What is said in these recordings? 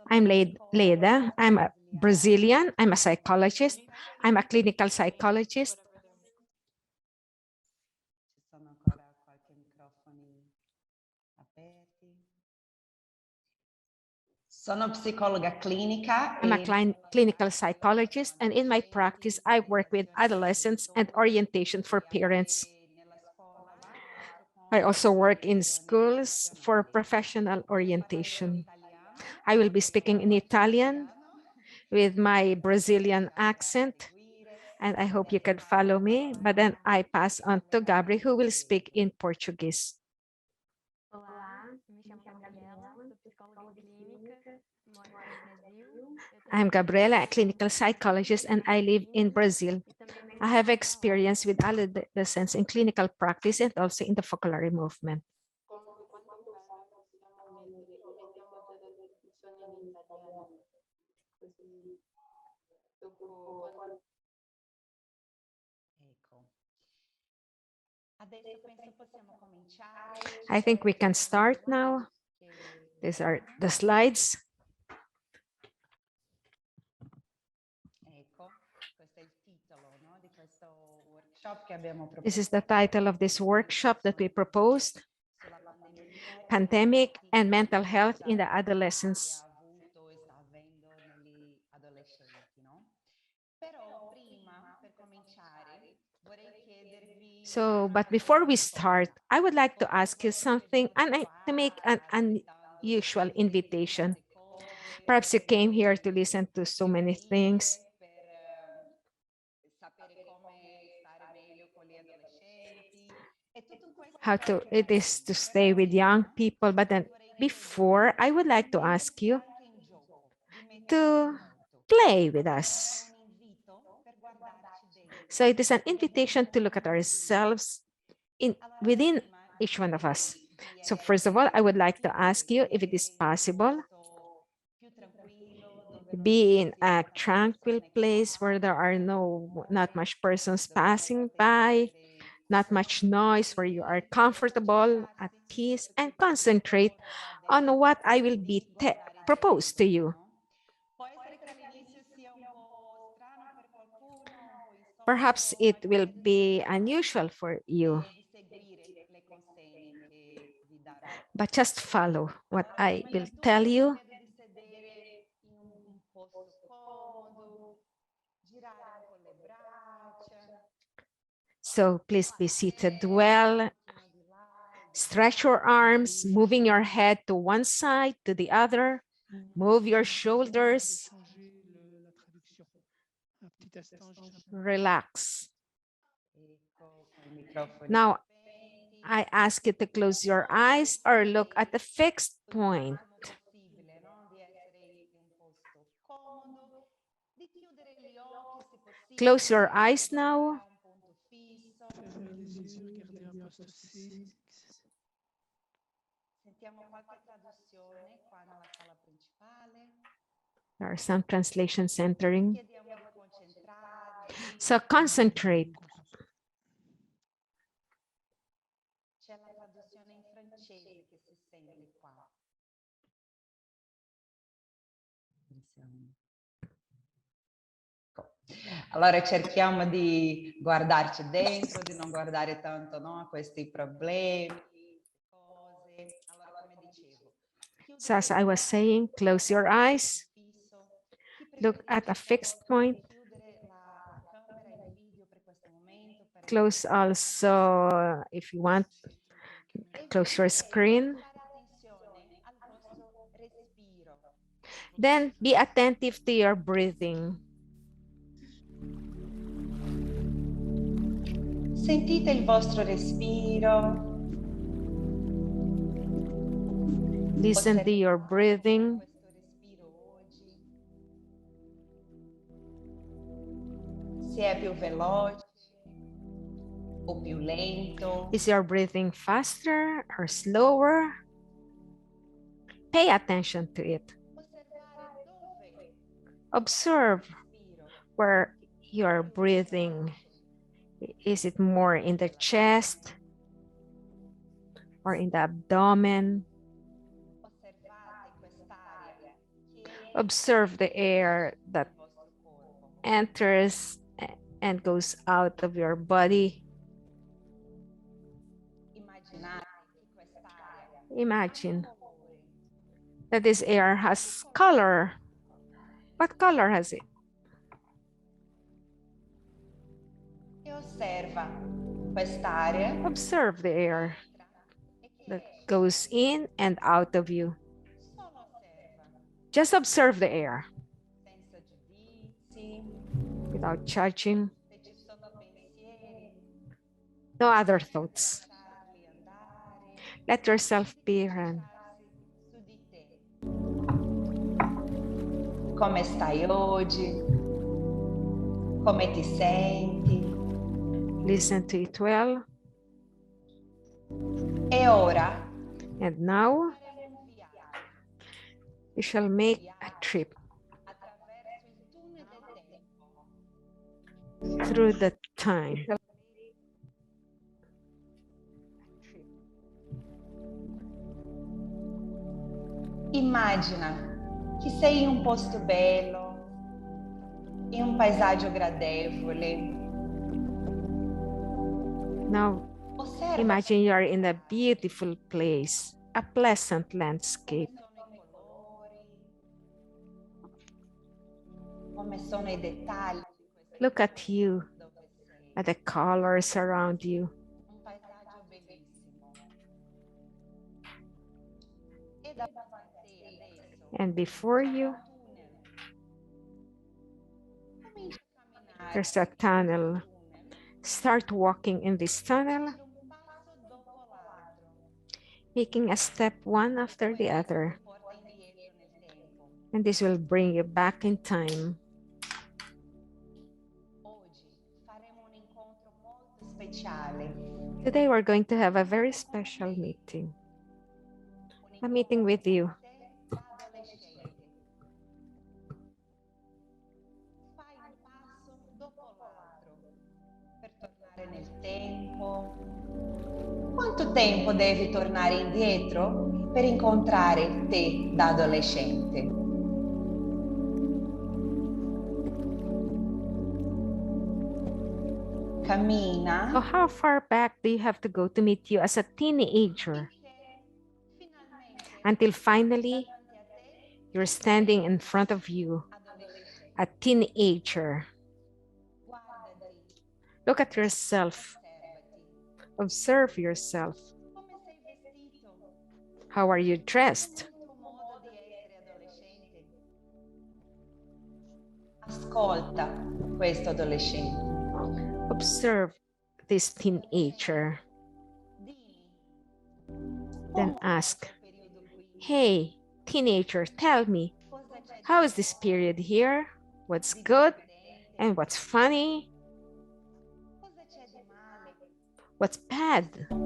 I'm Leda. I'm a Brazilian. I'm a psychologist. I'm a clinical psychologist. Sono psicologa clinica. I'm a clinical psychologist, and in my practice, I work with adolescents and orientation for parents. I also work in schools for professional orientation. I will be speaking in Italian with my Brazilian accent, and I hope you can follow me. But then I pass on to Gabri, who will speak in Portuguese. I'm Gabriela, a clinical psychologist, and I live in Brazil. I have experience with adolescents in clinical practice and also in the focolare movement. I think we can start now. These are the slides. This is the title of this workshop that we proposed: Pandemic and Mental Health in the Adolescents. But before we start, I would like to ask you something and to make an unusual invitation. Perhaps you came here to listen to so many things. How it is to stay with young people, but then before, I would like to ask you to play with us. So it is an invitation to look at ourselves within each one of us. So first of all, I would like to ask you if it is possible be in a tranquil place where there are not much persons passing by, not much noise, where you are comfortable, at peace, and concentrate on what I will be proposed to you. Perhaps it will be unusual for you, but just follow what I will tell you. So please be seated well. Stretch your arms, moving your head to one side, to the other. Move your shoulders. Relax. Now, I ask you to close your eyes or look at a fixed point. Close your eyes now. There are some translations entering. So concentrate. Allora cerchiamo di guardarci dentro, di non guardare tanto, no, a questi problemi, cose. Allora, come dicevo, so as I was saying, close your eyes. Look at a fixed point. Close also, if you want, close your screen. Then be attentive to your breathing. Sentite il vostro respiro. Listen to your breathing. Se è più veloce o più lento. Is your breathing faster or slower? Pay attention to it. Observe where you're breathing. Is it more in the chest or in the abdomen? Observe the air that nel vostro corpo. enters and goes out of your body. Immaginate che quest'aria Imagine ha colori. that this air has color. What color has it? E osserva quest'aria Observe the air che entra e che that esce. goes in and out of you. Solo osserva, Just observe the air senza giudizi, without judging, se ci sono pensieri, no other thoughts. lasciarli andare, Let yourself be run. concentrarsi su di te. Come stai oggi? Come ti senti? Listen to it well. E ora And now faremo un viaggio we shall make a trip attraverso il tunnel del tempo. through the time. Immagina che sei in un posto bello, in un paesaggio gradevole. Now Osserva imagine you are in a beautiful place, a pleasant landscape. come sono i dettagli di questo Look at you, dove sei. at the colors around you. Un paesaggio bellissimo. E davanti a te adesso And before c'è you, un tunnel. Comincia a camminare there's a tunnel. nel tunnel, Start walking in this tunnel, facendo un passo dopo l'altro. making a step one after the Questo other. ti porta indietro nel tempo. And this will bring you back in time. Oggi faremo un incontro molto speciale. Today we're going to have a very special meeting. A meeting with you. Da adolescente. Fai un passo dopo l'altro per tornare nel tempo. Quanto tempo devi tornare indietro per incontrare te da adolescente? Cammina So how far back do you have to go to meet you as a teenager? finalmente Until finally davanti a te, you're standing in front of you, adolescente. a teenager. Guardati, Look at yourself. osservati. Observe yourself. Come sei vestito? How are you dressed? Il tuo modo di essere adolescente. Ascolta questo adolescente. Observe this teenager. Dimmi, Then com'è ask, questo periodo qui? hey, teenager, tell me, Cosa c'è how di is this buono, period here? What's di good divertente? and what's funny? Cosa c'è di male? What's bad? Che cosa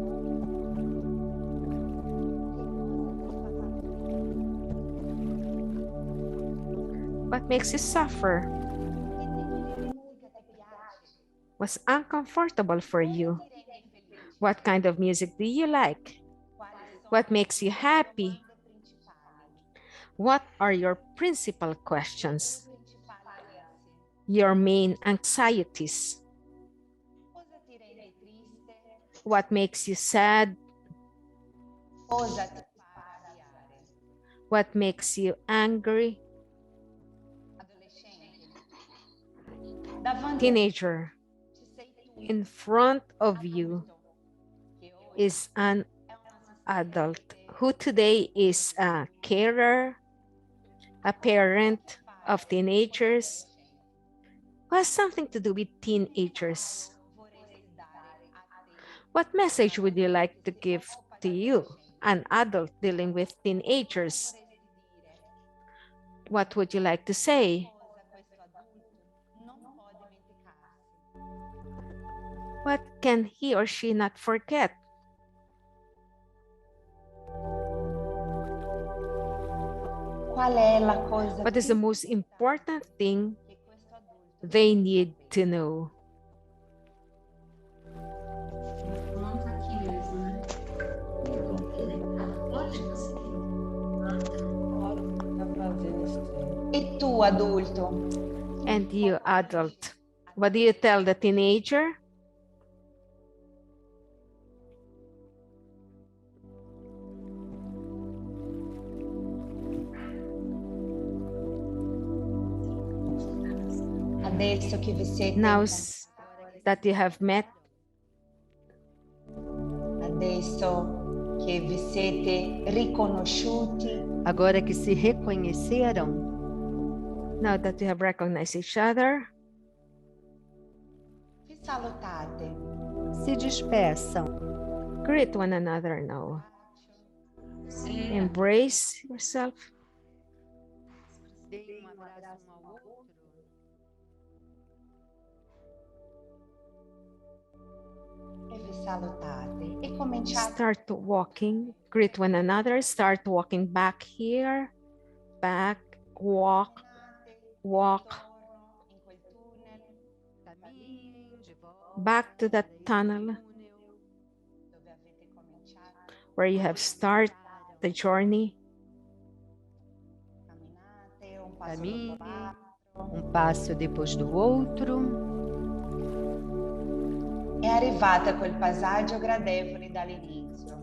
What makes you suffer? ti fa? Che tipo di musica ti piace? What's uncomfortable for you? Cosa ti rende felice? What kind of music do you like? Quali sono What le makes you tue happy? domande principali? What are your principal Le questions? principali ansie? Your main anxieties? Cosa ti rende triste? What makes you sad? Cosa ti fa arrabbiare? What makes you angry? Adolescente, davanti a te Teenager, ci sei tu, in front of you adulto, che oggi is an è un assistente adult di te. who today is a carer, a parent of teenagers, who has something to do with teenagers. Vorresti dare a te, What message would you like to give to you, an adult dealing with teenagers? vorresti dire? What would you like to say? Cosa questo adulto non può dimenticarsi? What can he or she not forget? Qual è la cosa What is the most important thing che questo adulto they need to know? Não tá aqui mesmo, né? Pode você. Tá fazendo isso. E tu, adulto? And you, adult, what do you tell the teenager? Adesso che vi siete Now incontrati, that you have met, adesso che vi siete riconosciuti, Agora que se reconheceram, now that you have recognized each other, vi salutate. se despeçam. greet one another now. Embrace yourself. Deem abraço ao outro. E vi salutate. E cominciate Start walking, greet one another, start walking back here, back, walk, walk, intorno in quel tunnel Caminhem de volta back to that para esse tunnel túnel dove avete cominciato. where you have started the journey. Camminate un passo Cammini. dopo l'altro. passo depois do outro. E arrivate a quel passaggio gradevole dall'inizio.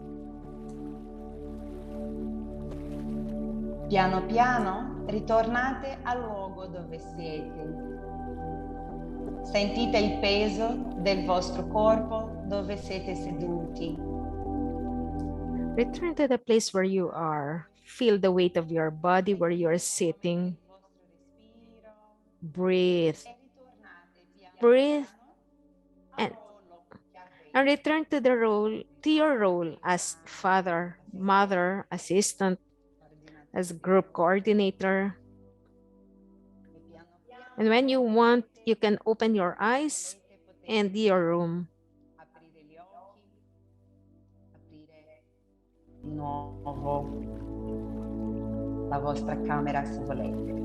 Piano piano ritornate al luogo dove siete. Sentite il peso del vostro corpo dove siete seduti. Return to the place where you are. Feel the weight of your body where you are sitting. Il vostro respiro. Breathe. E ritornate piano Breathe piano and, al ruolo che avete. and return to the role, to your role as father, mother, assistant, as group coordinator. E piano piano And when you want, you can open your eyes and your room. aprire gli occhi, aprire di nuovo la vostra camera se volete.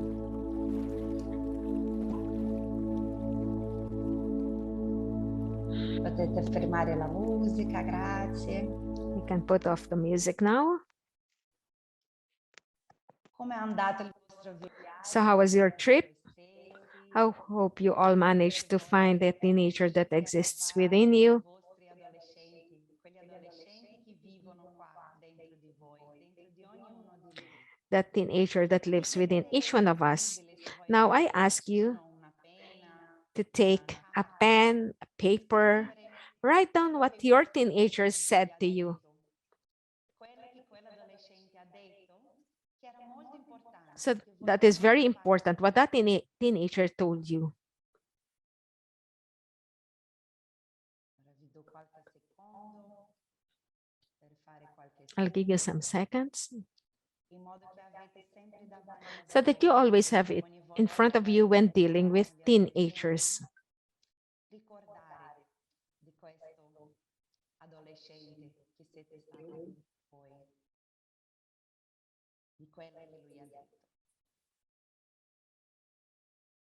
Potete fermare la musica, grazie. You can put off the music now. Come è andato il vostro viaggio? So how was your trip? Voi stessi? I hope you all managed to find the teenager that exists within you. I vostri adolescenti, quegli adolescenti che vivono qua dentro di voi, dentro di ognuno di noi. That teenager that lives within each one of us. Now I ask you Una penna, to take a pen, a paper, write down what your teenager said to you. quello che quell'adolescente ha detto, che era molto importante. So che that voleva is very fare. important, what that teenager told you. Ora vi do qualche secondo per fare qualche I'll give you some seconds in modo che avete sempre davanti a so that you voi, always have it ogni volta in front che of you when avete dealing with parli teenagers. adolescenti, ricordare di questo adolescente che siete stati voi, di quello che lui ha detto.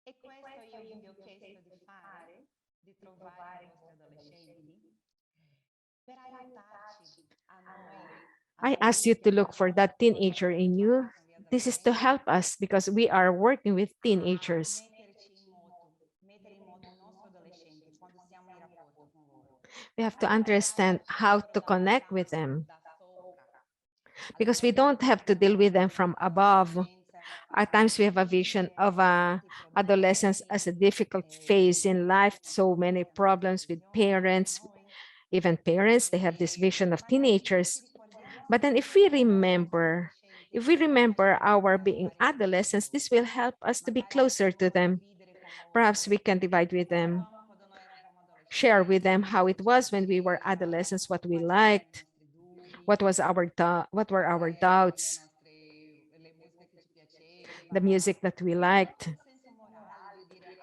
E questo io vi ho chiesto di fare, di trovare i vostri adolescenti, per aiutarci a noi. I asked you to look for that teenager in you. This is to help us because we are working with teenagers. Mettere in moto il nostro adolescente quando siamo in rapporto con loro. We have to understand how to connect with them Da sopra. because we don't have to deal with them from above. At times we have a vision of adolescence as a difficult phase in life, so many problems with parents, even parents, they have this vision of teenagers. But then if we remember our being adolescents, this will help us to be closer to them. Perhaps we can divide with them, share with them how it was when we were adolescents, what we liked, what were our doubts, the music that we liked.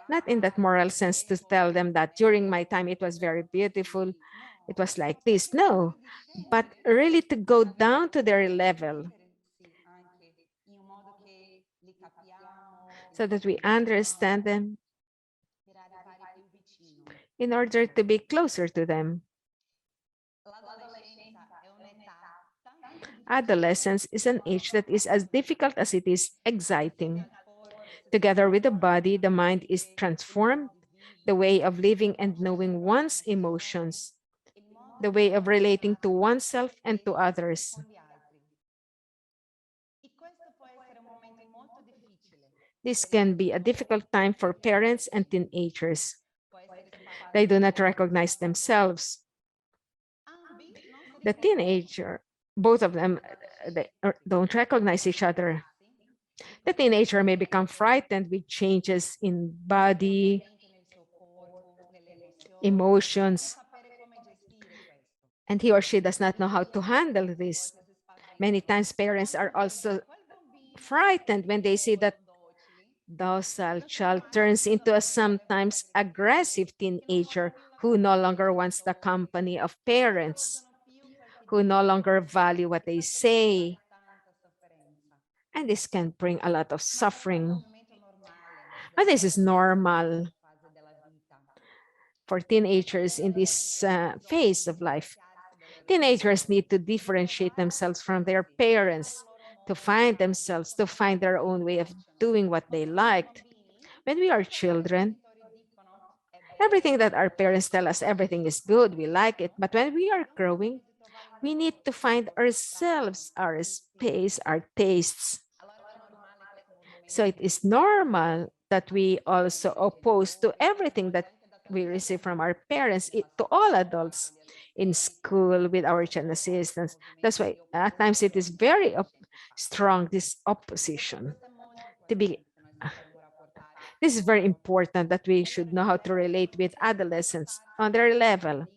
Not in that moral sense to tell them that during my time it was very beautiful, it was like this. No, but really to go down to their level so that we understand them in order to be closer to them. Adolescence is an age that is as difficult as it is exciting. Together with the body, the mind is transformed, the way of living and knowing one's emotions, the way of relating to oneself and to others. This can be a difficult time for parents and teenagers. They do not recognize themselves. The teenager, both of them, don't recognize each other. The teenager may become frightened with changes in body, emotions, and he or she does not know how to handle this. Many times parents are also frightened when they see that docile child turns into a sometimes aggressive teenager who no longer wants the company of parents, who no longer value what they say. And this can bring a lot of suffering. But this is normal for teenagers in this phase of life. Teenagers need to differentiate themselves from their parents, to find themselves, to find their own way of doing what they liked. When we are children, everything that our parents tell us, everything is good, we like it. But when we are growing, we need to find ourselves, our space, our tastes. So it is normal that we also oppose to everything that we receive from our parents, to all adults in school with our child assistants. That's why at times it is very strong, this opposition. To be, this is very important that we should know how to relate with adolescents on their level.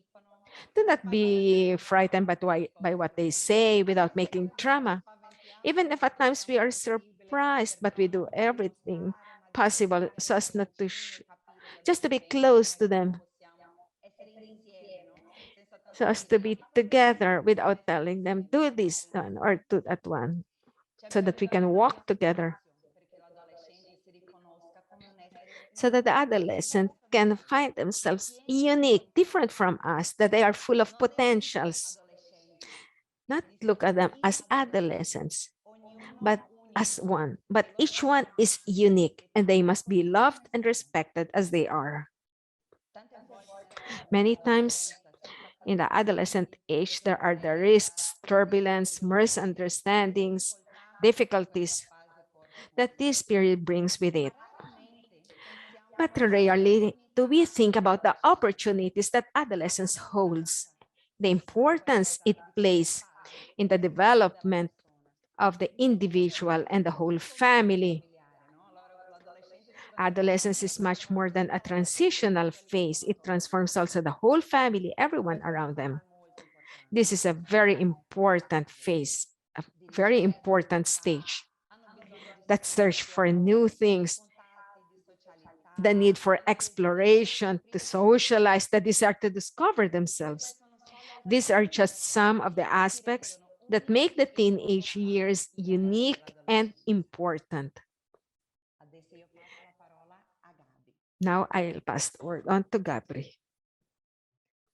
Do not be frightened by what they say without making drama. Even if at times we are surprised, but we do everything possible so as not to, just to be close to them, so as to be together without telling them, do this one or do that one, so that we can walk together. So that the adolescent can find themselves unique, different from us, that they are full of potentials. Not look at them as adolescents, but as one. But each one is unique and they must be loved and respected as they are. Many times in the adolescent age, there are the risks, turbulence, misunderstandings, difficulties that this period brings with it. But rarely do we think about the opportunities that adolescence holds, the importance it plays in the development of the individual and the whole family. Adolescence is much more than a transitional phase. It transforms also the whole family, everyone around them. This is a very important phase, a very important stage. That search for new things, the need for exploration, to socialize, the desire to discover themselves. These are just some of the aspects that make the teenage years unique and important. Now I'll pass the word on to Gabri.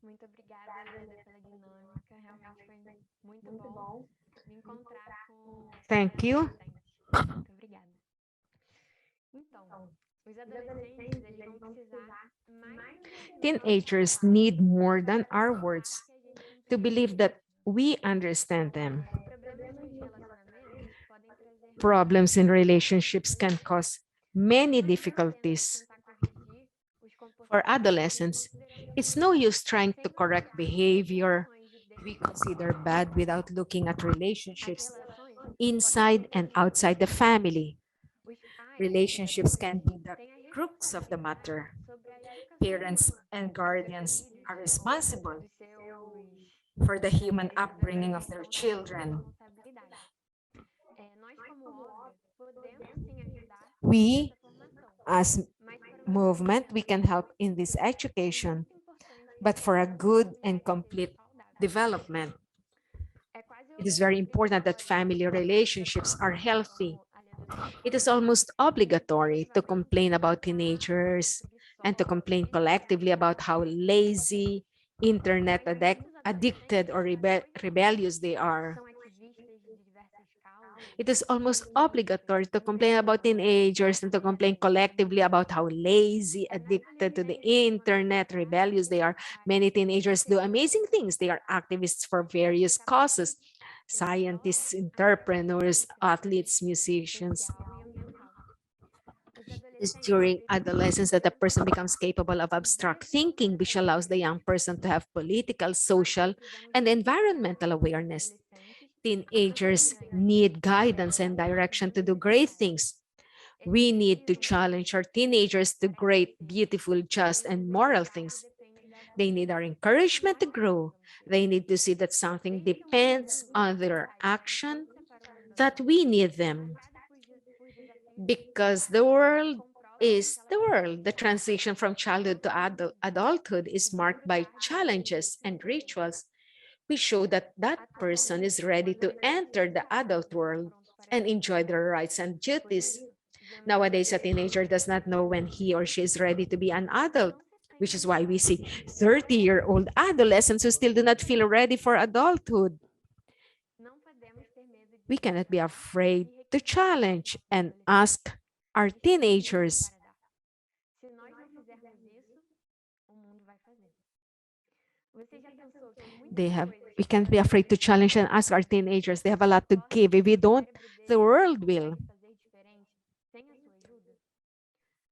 Muito obrigada, Amanda, pela dinâmica. Realmente foi muito bom me encontrar com Thank you. adolescentes. Muito obrigada. Então, os adolescentes, eles vão precisar mais do que Teenagers need more than our words to believe that we understand them. problemas nos relacionamentos podem trazer Problems in relationships can cause many difficulties. tentar corrigir os For comportamentos adolescents, it's no use trying to correct behavior we consider bad without looking at relationships inside and outside the family. os pais Relationships can be the têm a crux of the matter. sobre a educação Parents and guardians are responsible dos seus for the human upbringing of their children. responsabilidade. Nós, como obra, podemos sim ajudar We, nessa formação, as mas para uma movement, we can help in this education, but for a good and complete development, é quase it is very important that family relationships are healthy. It is almost obligatory to complain about teenagers and to complain collectively about how lazy, addicted, or rebellious they are. são ativistas de diversas causas, It is almost obligatory to complain about teenagers and to complain collectively about how lazy, addicted to the internet, rebellious they are. Many teenagers do amazing things. They are activists for various causes. Scientists, entrepreneurs, athletes, musicians. social e ambiental. Os It's adolescentes during precisam adolescence that a person becomes capable of abstract thinking, which allows the young person to have political, nós social, precisamos and estimular environmental os awareness. adolescentes a Teenagers prosseguirem need guidance and direction to do great things. Eles We need to precisam challenge our teenagers to great, beautiful, just, pois o and moral resultado things. depende da They ação. need our Se encouragement nós to não grow. fizermos They isso, need to see that something mesmo que um grupo depends adulto on se their engaje action, tanto para o mundo that atual, we need them. marcado por desafios Because digitais, the world comprova que is aquela the world. The geração transition from childhood to adulthood is marked by desfrutar de challenges benefícios and presentes. rituals. We show that that person Atualmente, is o ready to adolescente enter the não se adult sente world pronto para and isso. enjoy their rights and Por duties. isso, vemos Nowadays, a adolescentes teenager does not know when he or she is ready to be an que adult, não se which is sentem why we prontos. see 30-year-old adolescents who still do not feel ready for adulthood. Não podemos ter medo de We cannot be questionar afraid e to requisitar os challenge nossos and adolescentes. ask our Eles têm muito teenagers. para dar. Se nós não fizermos isso, o mundo vai fazer. Você já pensou que muitas coisas We que os can't be afraid to adolescentes challenge and ask our teenagers. They have a lot to esforçam give. If we para o don't, cérebro the deles world will. consegue fazer diferente sem a sua ajuda?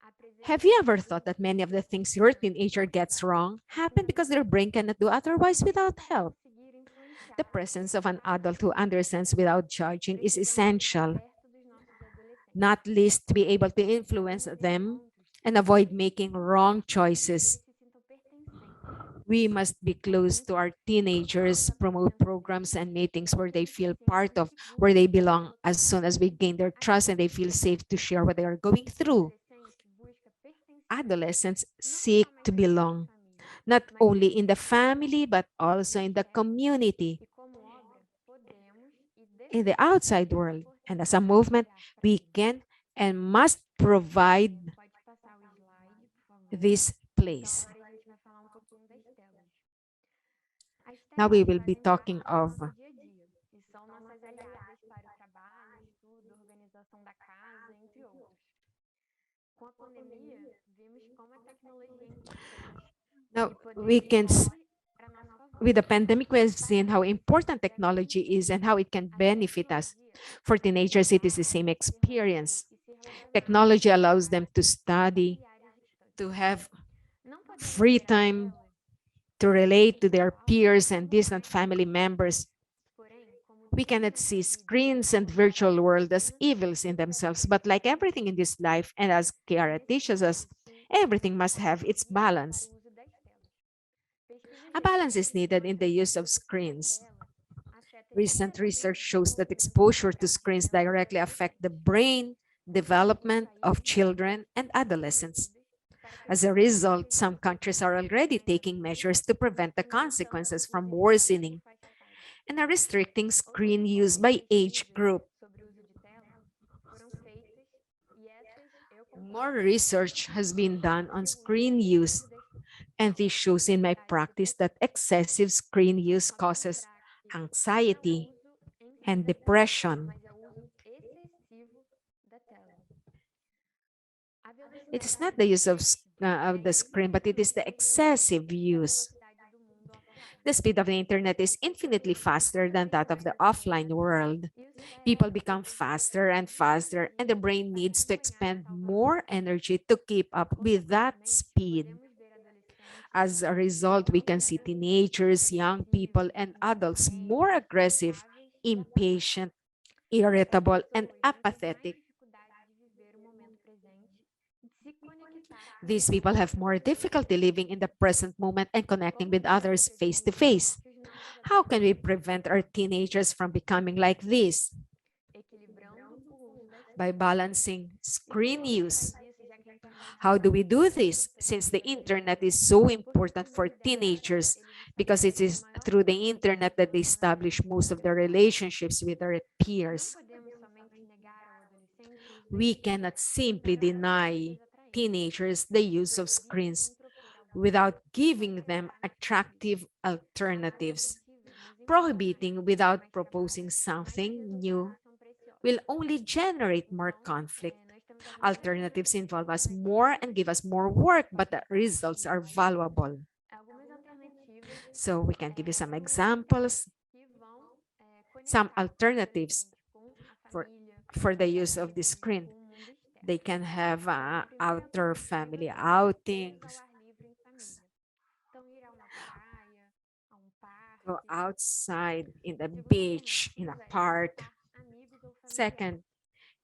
A Have presença you de ever adultos thought that many of the things que your não teenager são gets liderados wrong e que happen não because their entendem brain cannot do otherwise without help? conseguir influenciar The e presence of an educar adult who understands without judging is precisamos ficar essential, perto dos nossos adolescentes. not least to be able to influence Precisamos ir them encontros and avoid making wrong para que choices. eles se sintam pertencentes. We must be close to our teenagers, promote Adolescentes programs and meetings where they eles se feel sentem part of, where seguros they para belong falar as sobre soon as we gain their trust and they feel safe to share what they are going o through. adolescente busca pertencer Adolescents não seek to somente dentro da belong, família, not mas only também in the fora dela. family, but also in the Neste âmbito, community, e como obra, podemos e in the devemos outside world. And as a oportunizar movement, para we eles. can and must provide Pode passar o slide, por favor. this Então, place. agora a gente vai falar um pouquinho das telas. As Now telas we will be fazem parte talking do of nosso dia a dia e são nossas aliadas para o trabalho, estudo, organização da casa, entre outros. Com a pandemia, vimos como a tecnologia é importante now e we podemos can usar para nosso favor. with the pandemic we have seen how important technology is and how it can A benefit us. tecnologia For teenagers, it is the estudar, same se experience. reunir e se relacionar Technology com allows them to familiares study, e familiares distantes. to have Não podemos free ver as time, telas to relate to their virtual peers and como distant mais family members. porém, como We tudo cannot nessa see vida, screens and virtual world as evils in themselves, but like everything in this life, and as é Kiara teaches necessário, us, sim, everything usar a must have its tecnologia para balance. o uso das telas. Pesquisas A balance is recentes needed in the mostram que a use of exposição à screens. tela afeta Recent diretamente research o shows that desenvolvimento exposure to cerebral screens das crianças e directly affect the adolescentes. brain Em alguns development of países, children and foram adolescents. estabelecidas para que As a pessoas result, sejam some countries are expostas already ainda taking adultas measures to prevent the e limitando consequences os from efeitos em worsening faixa etária. and are restricting Outras screen use by informações age pesquisas group. sobre o uso de tela foram feitas e essas eu More concordo research has been done on que o uso screen use, excessivo das and this shows in my practice that excessive screen use só para causes lembrar que não é o anxiety uso em si and da tela, depression. mas é o uso excessivo da tela. A It is velocidade not da the use internet of the é screen, but it is the infinitamente melhor excessive que a use. velocidade do mundo offline. The speed of the internet is infinitely faster than that of the offline world. E o People cérebro become precisa de faster and mais faster, and the energia brain para needs to acompanhar expend tal more velocidade. energy to keep up with that Consequentemente, speed. podemos ver adolescentes As a result, we can jovens see adultos teenagers, young people, agressivos, and adults more impacientes, aggressive, irritáveis e apáticos. impatient, Essas irritable, and pessoas vão ter mais apathetic. dificuldade de viver o momento presente, de se conectar com These os people outros have more difficulty living in the present moment and connecting Como with podemos others face to prevenir face. que os nossos How can we adolescentes prevent our teenagers from becoming like this? equilibrando o uso das By telas? balancing E como screen a gente use. faz isso, já que a internet How do we do está this? tão Since presente the nos internet is adolescentes? so Porque important por for meio dela, teenagers, eles because it estabelecem a is maior through the parte dos internet that they relacionamentos establish most of their sociais. relationships with their Não peers. podemos somente negar ao adolescente o uso das We telas cannot simply para deny alternativas atraentes. teenagers the use of Proibir screens nem propor alguma without coisa giving pode them levar a attractive As alternatives. alternativas nos empolgam, Prohibiting without mas proposing trabalham mais que something new resultados são preciosos. will only generate more conflict. Alternatives involve us more and give us more work, but the results are valuable. So we can give you some examples, some alternatives for, for the use of the screen. They can have outdoor family outings, go outside in the beach, in a park. Second,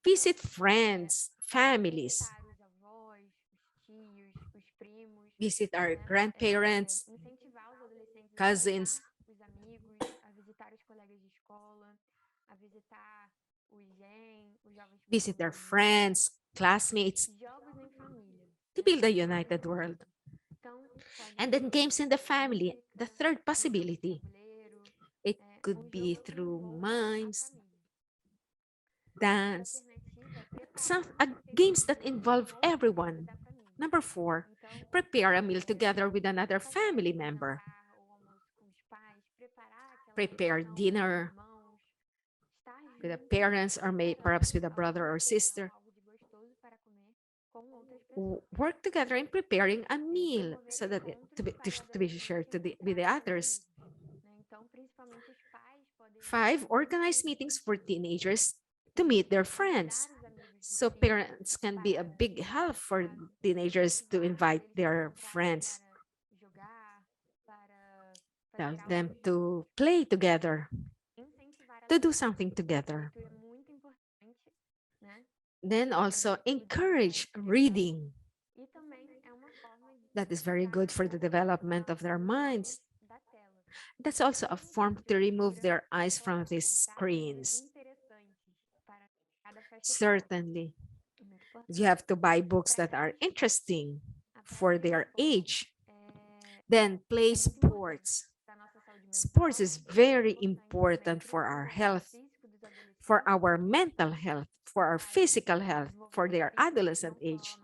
visit friends, families, visit our grandparents, cousins, visit their friends, classmates, to build a united world. And then games in the family, the third possibility. It could be through mimes, dance, some games that involve everyone. Number four, prepare a meal together with another family member. Prepare dinner with the parents or perhaps with a brother or sister. Work together in preparing a meal so that to be shared with the others. Five, organize meetings for teenagers to meet their friends. So parents can be a big help for teenagers to invite their friends. Tell them to play together, to do something together. Then also encourage reading. That is very good for the development of their minds. That's also a form to remove their eyes from these screens. Certainly, you have to buy books that are interesting for their age. Then play sports. Sports is very important for our health, for our mental health, for our physical health, for their adolescent age,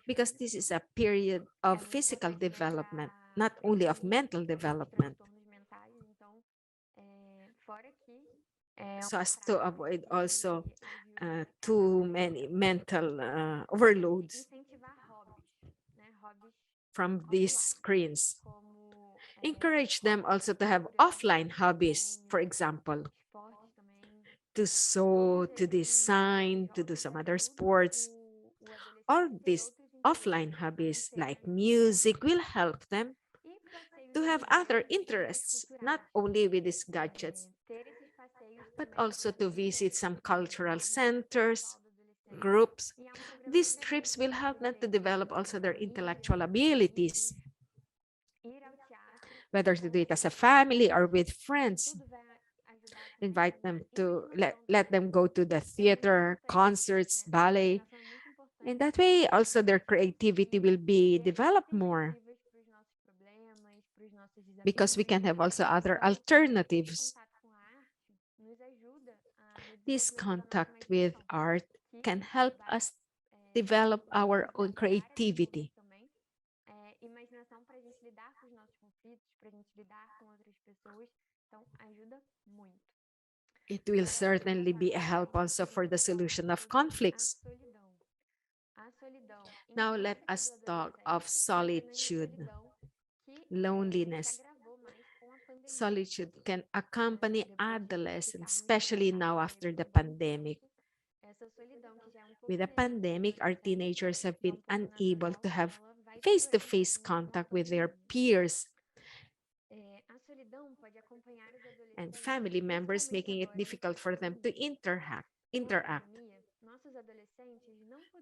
because this is a period of physical development, not only of mental development. So as to avoid also too many mental overloads from these screens. Encourage them also to have offline hobbies, for example, to sew, to design, to do some other sports. All these offline hobbies like music will help them to have other interests, not only with these gadgets, but also to visit some cultural centers, groups. These trips will help them to develop also their intellectual abilities, whether to do it as a family or with friends. Invite them to let them go to the theater, concerts, ballet. And that way also their creativity will be developed more, because we can have also other alternatives. This contact with art can help us develop our own creativity. It will certainly be a help also for the solution of conflicts. Now let us talk of solitude, loneliness. Solitude can accompany adolescents, especially now after the pandemic. With the pandemic, our teenagers have been unable to have face-to-face contact with their peers and family members, making it difficult for them to interact.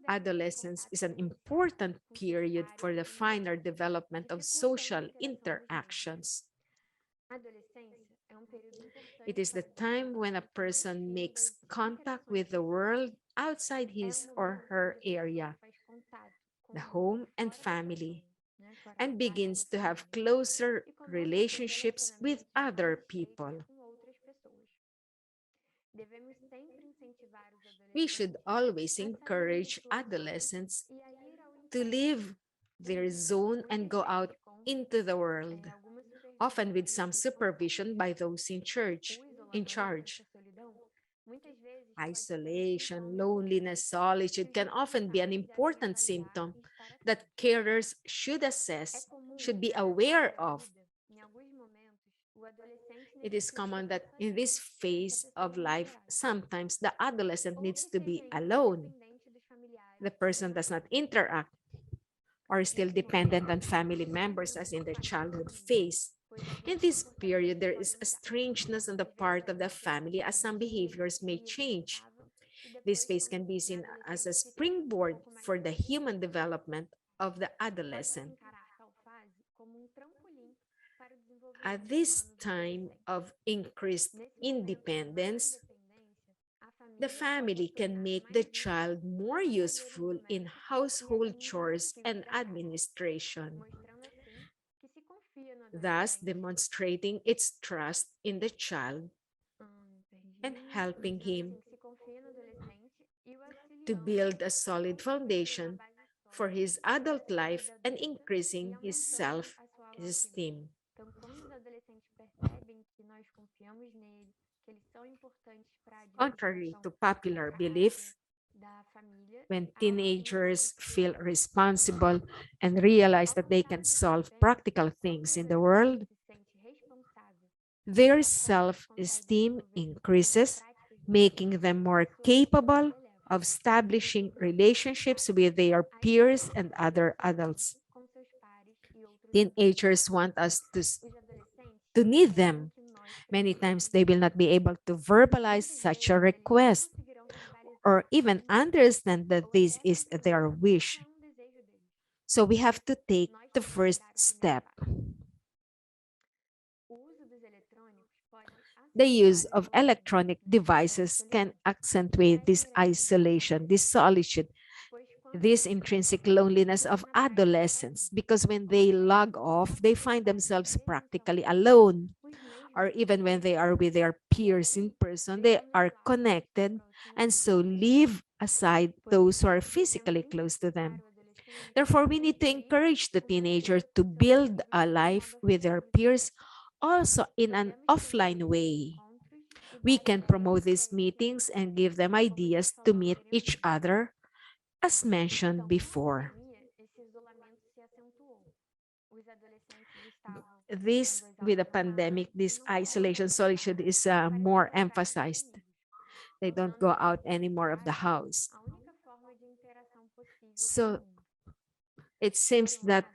Adolescence is an important period for the finer development of social interactions. It is the time when a person makes contact with the world outside his or her area, the home and family, and begins to have closer relationships with other people. We should always encourage adolescents to leave their zone and go out into the world, often with some supervision by those in charge. Isolation, loneliness, solitude can often be an important symptom that carers should assess, should be aware of. It is common that in this phase of life, sometimes the adolescent needs to be alone. The person does not interact or is still dependent on family members as in the childhood phase. In this period, there is a strangeness on the part of the family as some behaviors may change. This phase can be seen as a springboard for the human development of the adolescent. At this time of increased independence, the family can make the child more useful in household chores and administration, thus demonstrating its trust in the child and helping him to build a solid foundation for his adult life and increasing his self-esteem. Então, quando os adolescentes percebem que nós confiamos neles, que eles são importantes para a Contrary administração to popular belief, da família, when a teenagers autoestima feel responsible and realize that they can solve practical things in the world, se sente responsável, their self-esteem increases, making them more capable of establishing relationships with their peers and other adults. com seus pares e outros Teenagers want us os adolescentes to need querem them. que nós Many times they will not be able to verbalize such a request conseguirão verbalizar or even understand that this is their wish. desejo deles. So we have to take the first step. O uso dos eletrônicos pode The use of electronic devices can accentuate this isolation, this solitude, this intrinsic loneliness of adolescents, because when they log off, they find themselves practically alone. Or even when they are with their peers in person, they are connected and so leave aside those who are physically close to them. Therefore, we need to encourage the teenagers to build a life with their peers also in an offline way. We can promote these meetings and give them ideas to meet each other, as mentioned before. Esse isolamento se acentuou. Os adolescentes estavam This, with the pandemic, this isolation, solitude is more emphasized. They don't go out anymore of the house. a única forma de interação possível So it seems that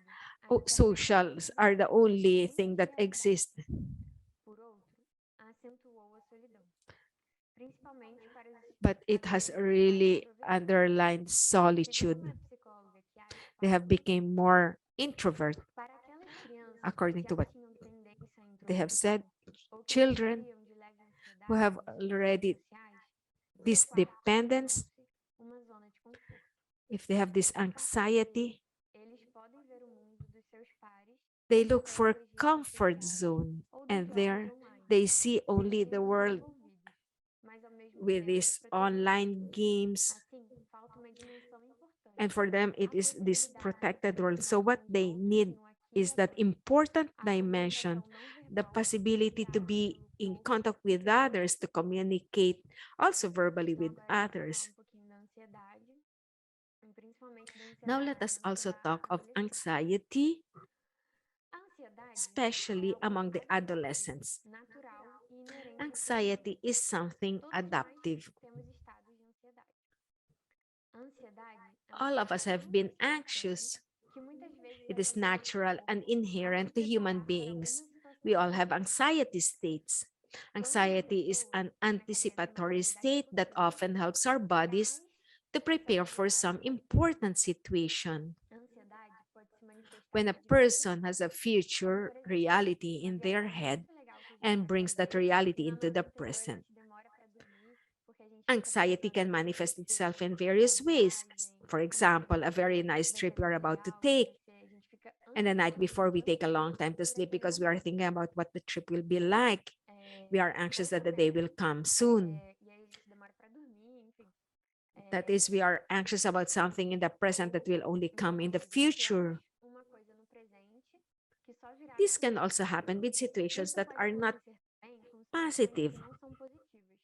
socials are the only thing that exist. por outro, acentuou a solidão. Principalmente para os But it has really underlined solitude. psicóloga que acha They have become more introvert. para aquelas crianças According to que já what tinham tendência a they have said, ou que children sofriam de leve ansiedade who have ou already sociais, this dependence, uma zona de conforto. if they have this anxiety, Eles podem ver o mundo dos seus pares they look for comfort zone, and there they see only the world mas ao mesmo with tempo these online games, assim, falta uma dimensão importante. and for them it is this protected world. So what they need is that important dimension, the possibility to be in contact with others, to communicate also verbally with others. pouquinho da ansiedade, principalmente da ansiedade. Now let us also talk of anxiety, A ansiedade especially among the adolescents. natural e inerente. Anxiety is something Todos adaptive. nós temos estados de ansiedade. A ansiedade é All of us have been anxious. que muitas vezes It is natural and inherent to human beings. We all have anxiety states. Anxiety is an anticipatory state that often helps our bodies to prepare for some important situation. a ansiedade pode se manifestar When a person has a future reality in their head and brings that reality into the present, demora para dormir porque a gente anxiety can manifest itself in various ways. For example, a very nice trip we are about to take, a gente fica and the night before we take a long time to sleep because we are thinking about what the trip will be like. We are anxious that the day will come soon. e aí a gente demora para dormir, enfim. That is, we are anxious about something in the present that will only come in the future. Uma coisa no presente que só virá This can also happen with situations that are not bem com positive. não são positivas,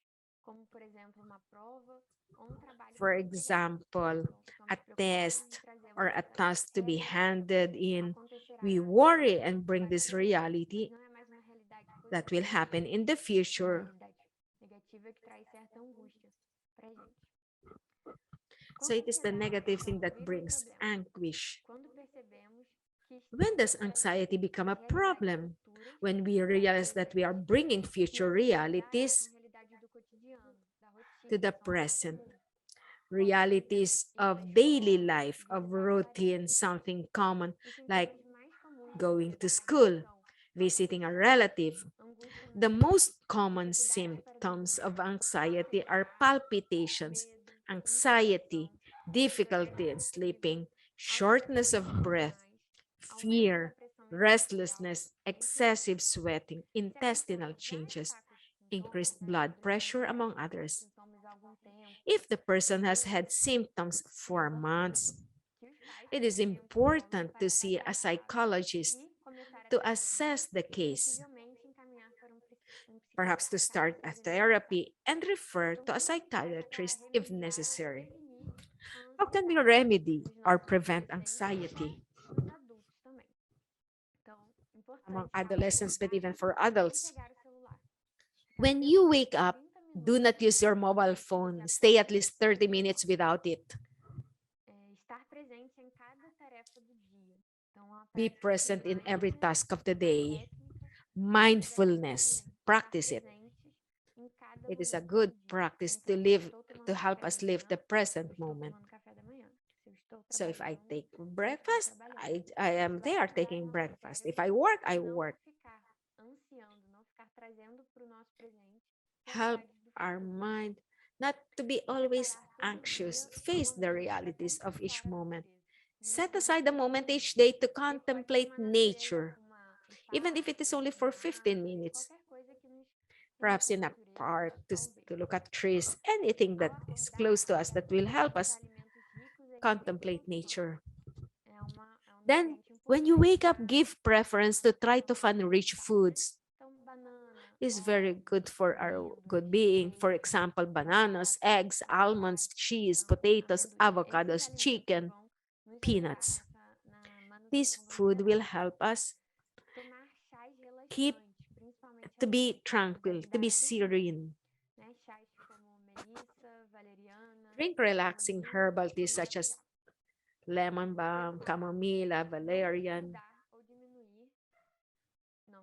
como, por exemplo, uma prova ou um trabalho For para entregar. example, Então, a ficamos preocupados test e trazemos or a essa task to be realidade. handed in, Acontecerá we sim, worry and isso bring vai this acontecer, reality mas não é mais uma realidade that will positiva. happen in the É uma future. realidade negativa que traz certa angústia para gente. So Quanto à it is the ansiedade, negative thing então, that vem um brings problema. anguish. Quando percebemos que When estamos does trazendo anxiety become a realidades problem? futuras When we para o realize that we are presente. bringing E future essas realidades realities são realidades do cotidiano, da rotina, to the são algo present, comum. realities Ir para a of daily escola, life, of visitar um routine, parente. something common, Os like sintomas mais comuns going to da school, depressão são visiting a ansiedade, relative. angústia The mental, most common dificuldades para dormir, symptoms of falta anxiety de are ar, palpitations, medo, anxiety, inquietação, difficulty in hiperatividade, sleeping, shortness of alterações breath, emocionais, aumento da fear, pressão arterial, restlessness, entre outros. excessive sweating, Se a pessoa intestinal já changes, está com esses sintomas, increased né, blood a pressure, adolescente já among está com esses others. sintomas há algum tempo, If the person é has had symptoms for months, que os pais it também is tenham sintomas important to para see a tratar psychologist e começar a to terapia assess the e case, possivelmente encaminhar para um perhaps to psiquiatra, start a caso ele necessário. therapy and refer Então, to a como a gente faz para psychiatrist if remediar ou necessary. prevenir a How can we ansiedade remedy nos or nossos prevent adolescentes anxiety e nos adultos também? Então, among importante para a adolescents, but even ansiedade, for não adults? pegar o celular. Ficar When pelo you menos wake up, 30 do minutos not use your mobile antes de você phone. Stay at acordar. least 30 minutes without it. Estar presente em cada tarefa do dia. Então, uma Be prática present de in every mindfulness, task of the uma day. técnica, mas é Mindfulness, exatamente practice estar it. presentes em cada It is a momento good do dia. practice Então, to se eu live, estou tomando to help café da us live manhã, the eu present estou moment. tomando café da manhã. Se eu estou So if I trabalhando, take eu estou breakfast, trabalhando. I am there Ajudar taking o nosso breakfast. If cérebro I work, a I não work. ficar ansiando, não ficar trazendo para o nosso presente Help realidades do our futuro. mind not to be E always separar todo anxious. dia Face the momentos para realities of each contemplar a moment. natureza. Nem Set que seja aside a por um moment minuto. each day to E pode ser contemplate uma natureza, nature, um even if it is parque, only for uma 15 árvore, minutes. qualquer coisa que nos Perhaps remeta à in a natureza, park ao verde. to look at trees, anything Ao that is acordar, close to us that will help buscar us alimentos ricos em contemplate antioxidantes. nature. É um Then, nutriente when you importante wake up, para give preference to try to find rich alimentar, né? foods. Então, banana, Is very ovos, good for our amêndoas, good being. For leite, example, bananas, batata, eggs, almonds, chocolate, cheese, feijão, potatoes, amendoim. Esses avocados, alimentos chicken, vão nos ajudar peanuts. na This manutenção da food will ansiedade. help us Tomar chás keep relaxantes, principalmente to à be noite, nos tranquil, to ajudar be a dormir. serene. Né? Chás como melissa, valeriana, Drink relaxing camomila herbal e teas such as maracujá. lemon balm, chamomilla, valerian,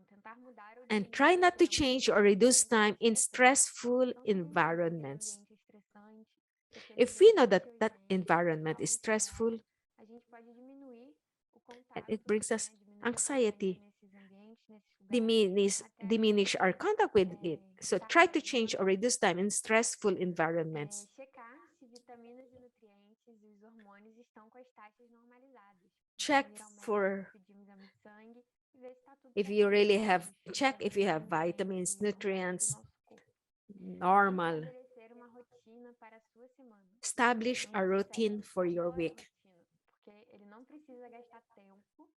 Tentar mudar ou and diminuir try o not to tempo change em or reduce ambientes time in estressantes. stressful Então, se a gente sabe que aquele environments. ambiente é estressante, que aquele If we ambiente know that that ansiogênico, environment is ansiedade, stressful a gente pode diminuir o and contato, it brings né, us diminuir a presença anxiety, nesses ambientes, nesses lugares, até a diminish our gente contact with it. So estar try mais to change or seguro. reduce time in stressful environments. Checar se vitaminas e nutrientes e os hormônios estão com as taxas normalizadas. Check Então, ir ao médico, for pedir um exame de sangue e ver se está tudo if you certinho, really né, have, os check if you have nutrientes vitamins, e hormônios do nutrients, nosso corpo. normal. Estabelecer uma rotina para a sua semana. Establish Não a desespere, routine for your adore a week. rotina, porque ele não precisa gastar tempo,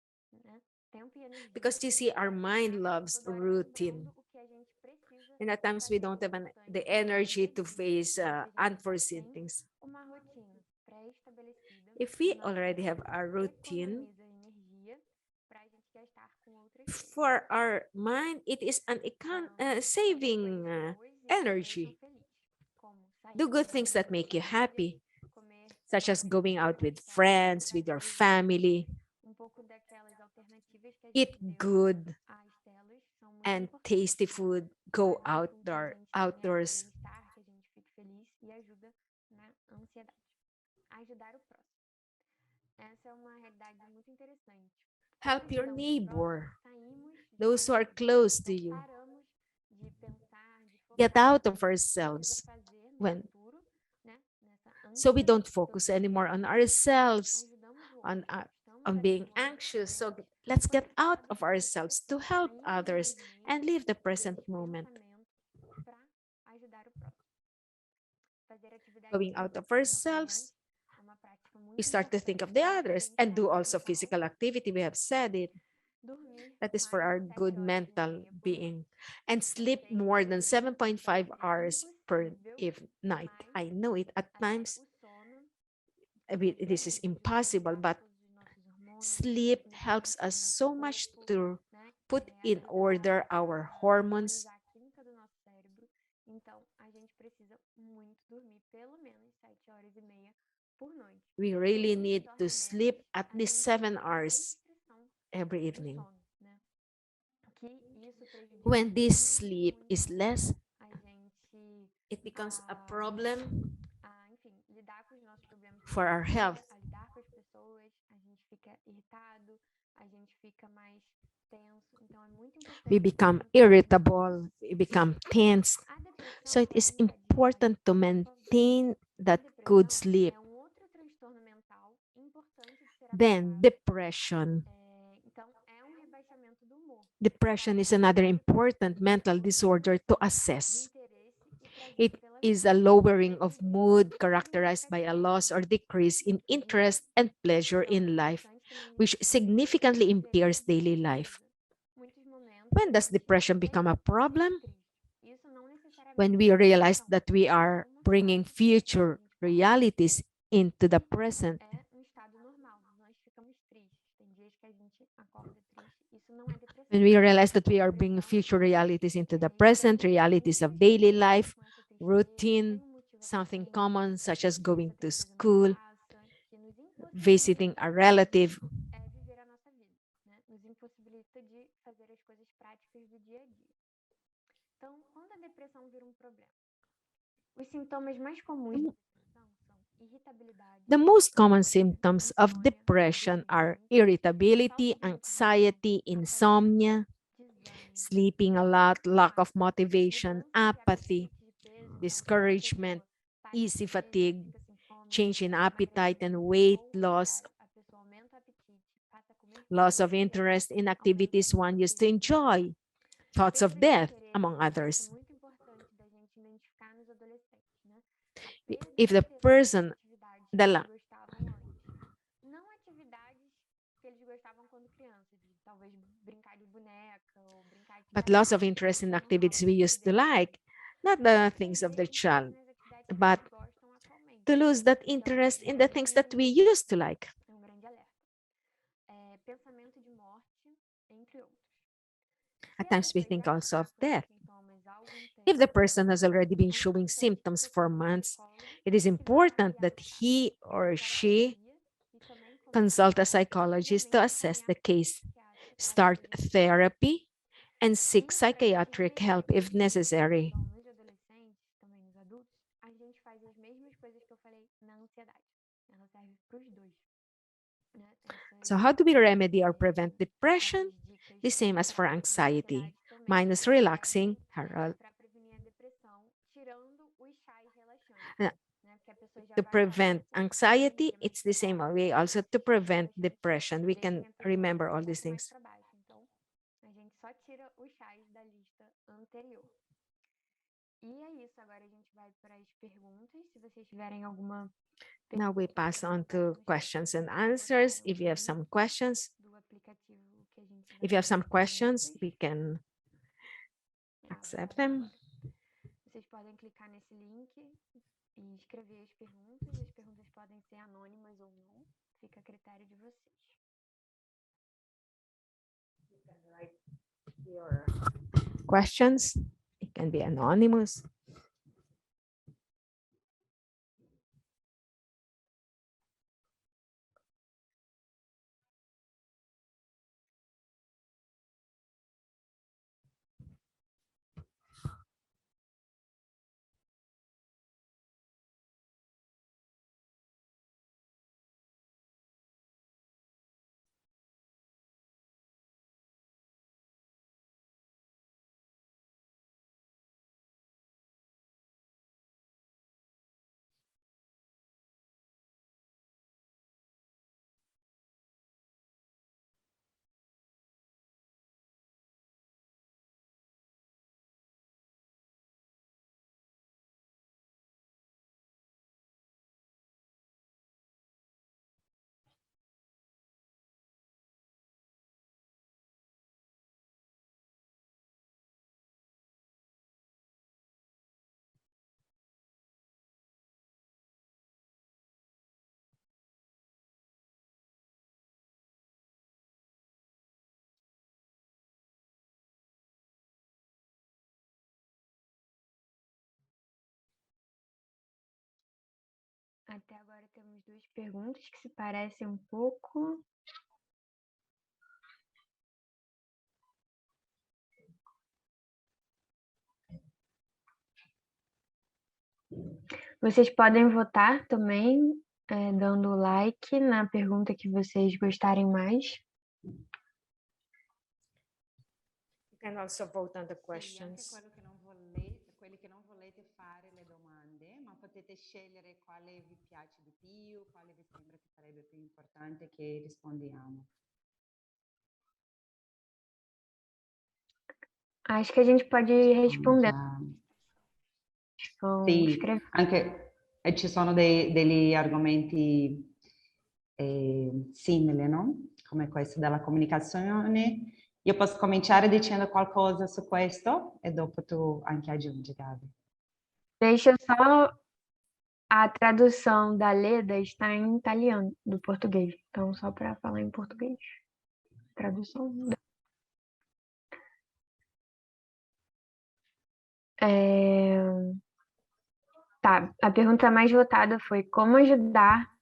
né? Tempo e energia. Because you see, our para mind ficar loves toda hora routine. lembrando o que a gente precisa And at times we fazer don't have importante the no dia a energy to dia. face Mas se a gente unforeseen tem things. uma rotina pré-estabelecida, If o we nosso already have cérebro a routine, economiza energia para a gente gastar com outras coisas. for our mind, it is an Então, saving fazer coisas boas e que nos energy. deixam felizes, como sair Do com good os things that amigos, make you happy, comer such as alimentos going que out você with gosta, friends, with your prazeres family, um pouco daquelas alternativas que a eat gente deu good às telas são muito and importantes. tasty food, go Fazem com que a gente tenha outdoors. bem-estar, que a gente fique feliz e ajuda na ansiedade. Ajudar o próximo. Essa é uma realidade muito interessante. Quando Help your ajudamos o neighbor, próximo, saímos de those who nós are mesmos. close to Então, you. paramos de pensar, de Get focar out no of que a gente precisa ourselves fazer no when futuro, né? Nessa so we ânsia don't todo focus dia. anymore on ourselves, Ajudamos o on outro. Estamos on ali being no momento anxious. So presente, let's get out conectados of com outras ourselves to pessoas, help saindo de others nós and mesmos, live the present desses moment. pensamentos, para ajudar o próximo. Fazer atividade Going out física, of como eu falei antes, ourselves, é uma prática muito we start to think importante of the para a others gente and do saúde also mental. physical activity. We have said it. Dormir That is for mais our de 7 good horas e mental meia por noite. being. And São sleep 6 more than horas e meia. 7.5 É hours per night. I know it at times this is impossible, but sleep helps us so much to put in order our hormones. Então, a gente precisa muito dormir, pelo menos 7 horas e meia por noite. We really need to sleep at least 7 hours every evening. When this sleep is less, it becomes a problem Enfim, lidar com os nossos problemas for our health. a lidar com as pessoas, a gente fica irritado, a gente fica mais tenso. Então é muito importante. We become irritable, we become tense. A depressão So it is pode invadir important to maintain that good sleep. é outro transtorno mental importante de ser Then abordado. depression. Então é rebaixamento do humor, Depression is another important mental disorder to assess. de interesse e prazer It pela is vida. a lowering of mood characterized by a loss or decrease in interest and pleasure in life, which significantly impairs daily life. Muitos momentos When does depression become a problem? When we realize that we are bringing future realities into the present. é estado normal. Nós ficamos tristes. Tem dias que a gente acorda triste. Isso não é depressão. When we realize that we are bringing future realities into the present, realities of daily life, routine, something common such as going to school, visiting a relative. É viver a nossa vida, né? Nos impossibilita de fazer as coisas práticas do dia a dia. Então, quando a depressão vira problema, os sintomas mais comuns da depressão são irritabilidade. The most common symptoms of depression are irritability, anxiety, insomnia, sleeping a lot, lack of motivation, apathy, discouragement, easy fatigue, change in appetite and weight loss, loss of interest in activities one used to enjoy, thoughts of death, among others. Muito importante da gente identificar nos adolescentes, né? If the person, gostavam antes. Não atividades que eles gostavam quando crianças, de talvez brincar de boneca ou brincar de but loss of interest in activities we used to like, not the things of the child, but to lose that interest in the things that we used to like. Grande alerta. Pensamento de morte, entre outros. At times we think also of death. If the person has already been showing symptoms for months, it is important that he or she consult a psychologist to assess the case, start therapy, and seek psychiatric help if necessary. Nos adolescentes, também nos adultos, a gente faz as mesmas coisas que eu falei na ansiedade. Ela serve para os dois. So how do we remedy or prevent depression? The same as for anxiety, minus relaxing, to prevent anxiety, it's the same way also to prevent depression. We can remember all these things. A gente só tira os chás da lista anterior. E é isso, agora a gente vai para as perguntas. Se vocês tiverem alguma Now we pass on to questions and answers. If you have some questions, we can accept them. Vocês podem clicar nesse link e escrever as perguntas. As perguntas podem ser anônimas ou não. Fica a critério de vocês. Your questions, it can be anonymous. Até agora temos duas perguntas que se parecem um pouco. Vocês podem votar também, dando like na pergunta que vocês gostarem mais. You can also vote on the Sì, anche questions. quelli che non volete fare le domande, ma potete scegliere quale vi piace di più, quale vi sembra che sarebbe più importante che rispondiamo. Acho que a gente pode ir respondendo. Sì, anche ci sono degli argomenti simili, no? Come questo della comunicazione. Io posso cominciare dicendo qualcosa su questo e dopo tu anche aggiungi, Gabi. Deixa eu só. A tradução da Leda está em italiano, do português. Então, só para falar em português. Tradução. Tá, a pergunta mais votada foi como ajudar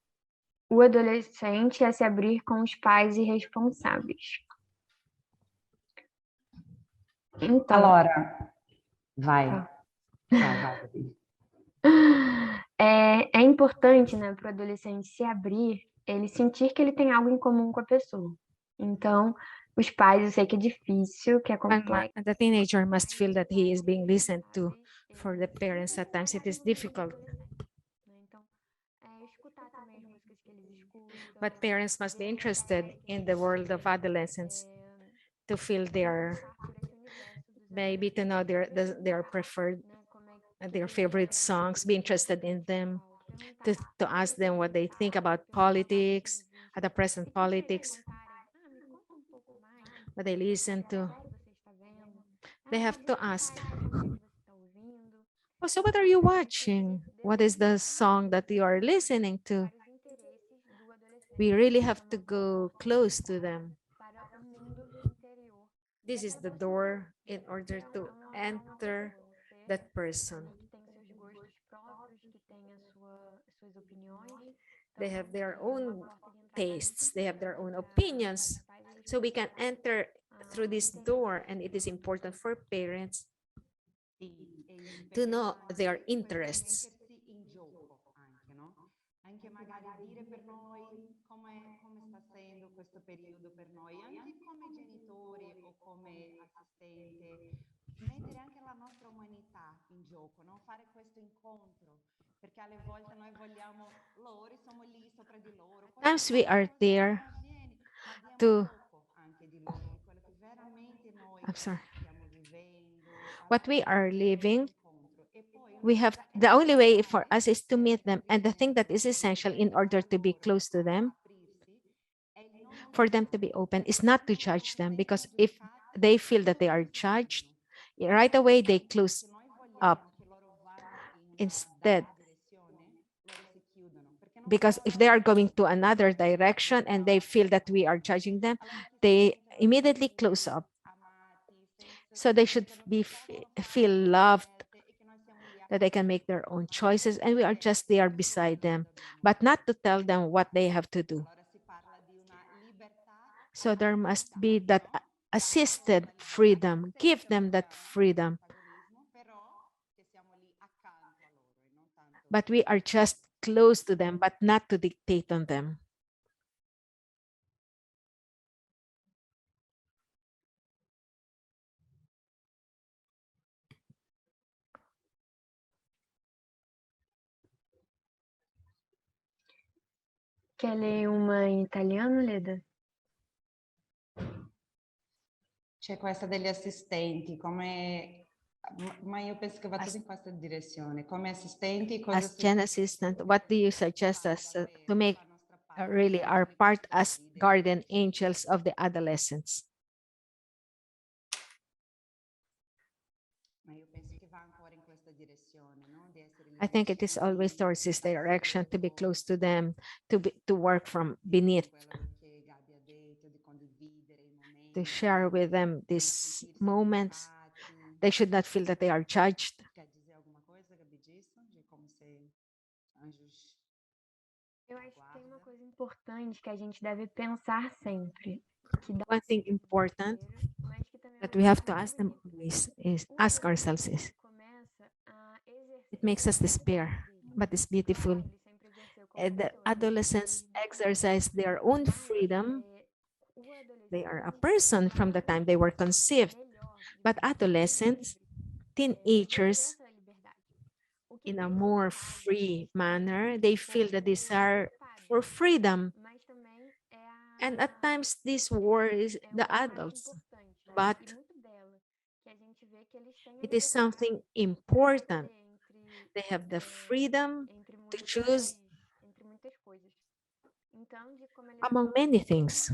o adolescente a se abrir com os pais irresponsáveis. Então, Allora, vai. Tá. Vai, Gabi. é importante, né, para o adolescente se abrir, ele sentir que ele tem algo em comum com a pessoa. Então, os pais, eu sei que é difícil, que é complexo. And the teenager must feel that he is being listened to. For the parents, at times it is difficult. Então, escutar também as músicas que eles escutam. But parents must be interested in the world of adolescents to feel their, maybe to know their preferred, their favorite songs, be interested in them, to ask them what they think about politics, at the present politics, what they listen to. They have to ask, oh, so what are you watching? What is the song that you are listening to? We really have to go close to them. This is the door in order to enter that person. They have their own tastes, they have their own opinions. So we can enter through this door, and it is important for parents to know their interests. Anche magari dire per noi come sta essendo questo periodo per noi, anche come genitori o come assistente, mettere anche la nostra umanità in gioco, no? Fare questo incontro, perché alle volte noi vogliamo loro, siamo lì sopra di loro. Sometimes we are there to, anche di loro, di quello che veramente noi I'm sorry, stiamo vivendo, what we are living. We have, the only way for us is to meet them, and the thing that is essential in order to be close to them, for them to be open, is not to judge them, because if they feel that they are judged, right away they close up. Instead, because if they are going to another direction and they feel that we are judging them, they immediately close up. So they should feel loved, that they can make their own choices, and we are just there beside them, but not to tell them what they have to do. So there must be that assisted freedom. Give them that freedom. But we are just close to them, but not to dictate on them. Quer ler uma em italiano, Leda? C'è questa degli assistenti, come, ma io penso che va tutto in questa direzione. Come assistenti, cosa As Gen assistant, what do you suggest us to make really our part as guardian angels of the adolescents? Ma io penso che va ancora in questa direzione, no? Di essere lì I think it is always towards this direction, to be close to them, to work from beneath, to share with them these moments. They should not feel that they are judged. Quer dizer alguma coisa, Gabi, disso? De como ser anjos Eu acho que tem uma coisa importante que a gente deve pensar sempre, que dá One thing important dinheiro, mas que também é that uma we coisa have to muito ask them benéfica. always is O ask ourselves adolescente, is ele começa a it exercer makes us a liberdade despair, dele. but it's Claro beautiful. que ele sempre exerceu como The pessoa, ele sempre foi adolescents livre como pessoa. exercise their own Mas freedom. o They are adolescente, a ele tem person from the uma time they were forma conceived, melhor de but fazer isso mais adolescents, livre, de exercer teenagers, essa liberdade. O que in a tem more limitado as free pessoas manner, é they um feel the pouco o desire culpado, for freedom. mas também And at times, this war is uma the parte adults, importante but e muito bela, que a gente vê que eles têm a it is liberdade something para important. escolher They have the freedom to choose entre muitas coisas. Então, de como eles among podem many things.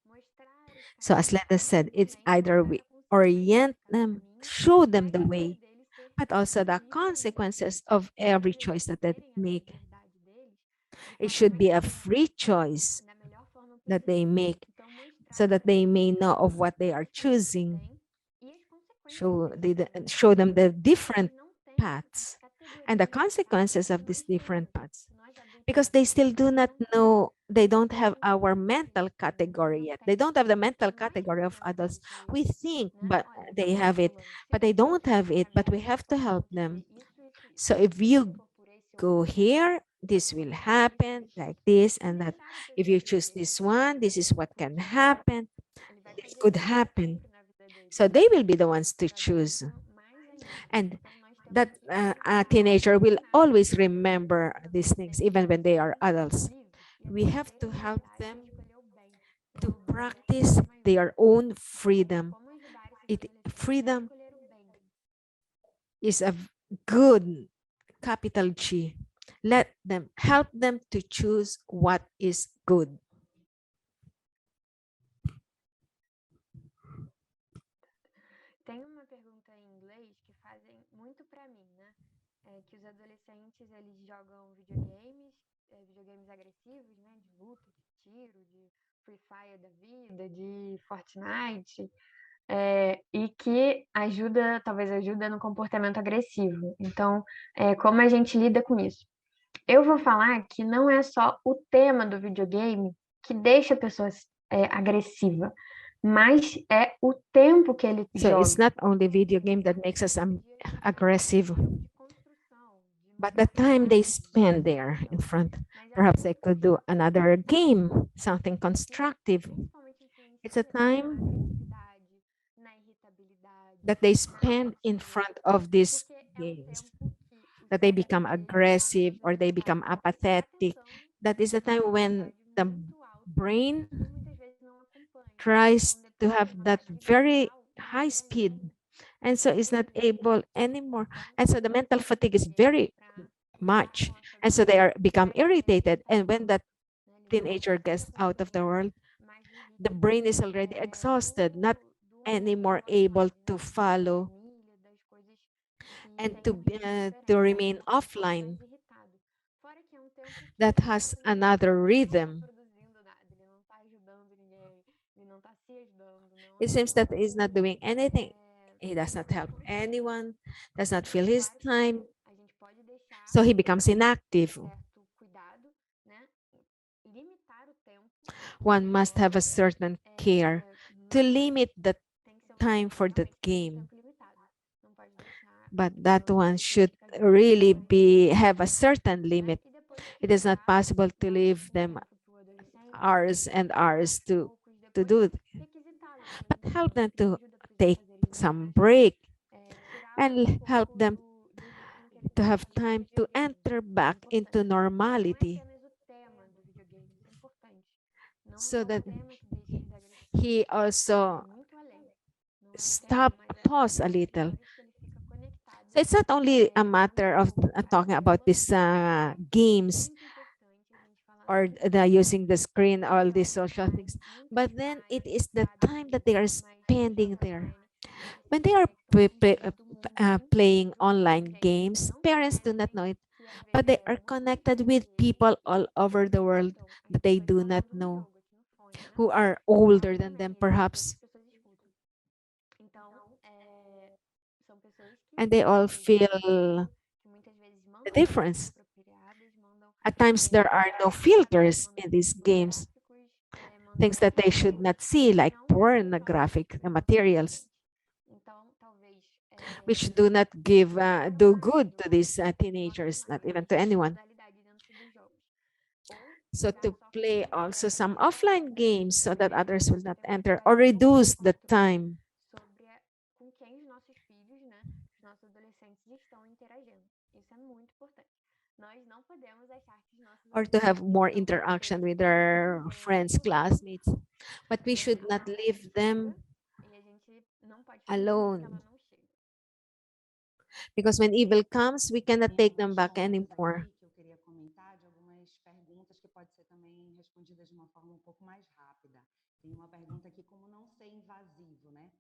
mostrar os So as caminhos, Leda said, mas it's também either mostrar we a consequência de orient cada them, caminho show e a them the escolha way, deles ser but also the livre ou não. consequences of E every depois choice eles that they terem essa make. liberdade deles de It forma should mais be a livre, free choice da melhor forma that they possível. make Então, so mostrar that para they eles may know of what they as are escolhas que choosing. têm e as consequências dessas escolhas. Show them the Porque different eles não têm paths and the categorias exatas consequences que of these nós different temos, paths, que nós adultos because já they temos. still do Eles not não têm. know, they don't E a have gente our entende mental isso, né? Eles category não yet. They têm. don't have the mental Porque nós category of mostramos para adults. eles isso, We think, né? but Olha, they olha, have it, fulano, but they segundo don't have esse it, but we caminho, have to você help pode them. ver isso, isso, isso. So if Se você you for por esse go outro caminho, here, this pode will acontecer isso, happen isso. like this E and that. deixar a If pessoa you choose viver, this one, this is what can porque happen. ele vai This fazer could isso happen. sempre na vida dele. So they will be the Mas ones to para choose. adulto, mais ainda. And Então, nós temos that que a educar teenager will ensinar always para remember os these things, adolescentes even when they are serem adults. livres e We have to aprenderem a help liberdade de them escolher o bem, to né? O bem com practice letra maiúscula. their own Então, freedom. como ajudar esses adolescentes a Freedom escolher o bem? is a good capital G. Let them help them to choose what is good. Tem uma pergunta em inglês que fazem muito para mim, né? Que os adolescentes eles jogam videogames, videogames agressivos, né? De luta, de tiro, de Free Fire da vida, de Fortnite, e que talvez ajuda no comportamento agressivo. Então, como a gente lida com isso? Eu vou falar que não é só o tema do videogame que deixa a pessoa agressiva, mas é o tempo que ele So joga. it's not only video game that makes us aggressive, but the time they spend there in front. Perhaps they could do another game, something constructive. It's a time that they spend in front of these games, that they become aggressive or they become apathetic. That is the time when the brain tries to have that very high speed, and so it's not able anymore, and so the mental fatigue is very much, and so they are become irritated, and when that teenager gets out of the world, the brain is already exhausted, not anymore able to follow and to remain offline. That has another rhythm. It seems that he's not doing anything. He does not help anyone, does not fill his time. So he becomes inactive. One must have a certain care to limit the time for that game. But that one should really have a certain limit. It is not possible to leave them hours and hours to do it. But help them to take some break and help them to have time to enter back into normality, so that he also pause a little. So it's not only a matter of talking about these games or using the screen, all these social things, but then it is the time that they are spending there. When they are playing online games, parents do not know it, but they are connected with people all over the world that they do not know, who are older than them perhaps. And they all feel the difference. At times, there are no filters in these games, things that they should not see, like pornographic materials, Então, talvez which do not give do good to these teenagers, not even to anyone. modalidade dentro dos jogos. Ou So jogar to só com play also some pessoas offline games so that others will você not tem uma enter or liberdade muito reduce the maior time, sobre com quem os nossos filhos, né, os nossos adolescentes estão interagindo. Isso é muito importante. Nós não podemos achar que os nossos or to have adolescentes more estão interaction with perfeitos, their friends, isolados. classmates. But we should A not hora leave them chega e a gente não pode fingir que ela alone, não chega. because when evil comes, we cannot Tem take them alguns back pontos anymore. aqui que eu queria comentar de algumas perguntas que pode ser também respondidas de uma forma um pouco mais rápida. Tem uma pergunta aqui, como não ser invasivo, né?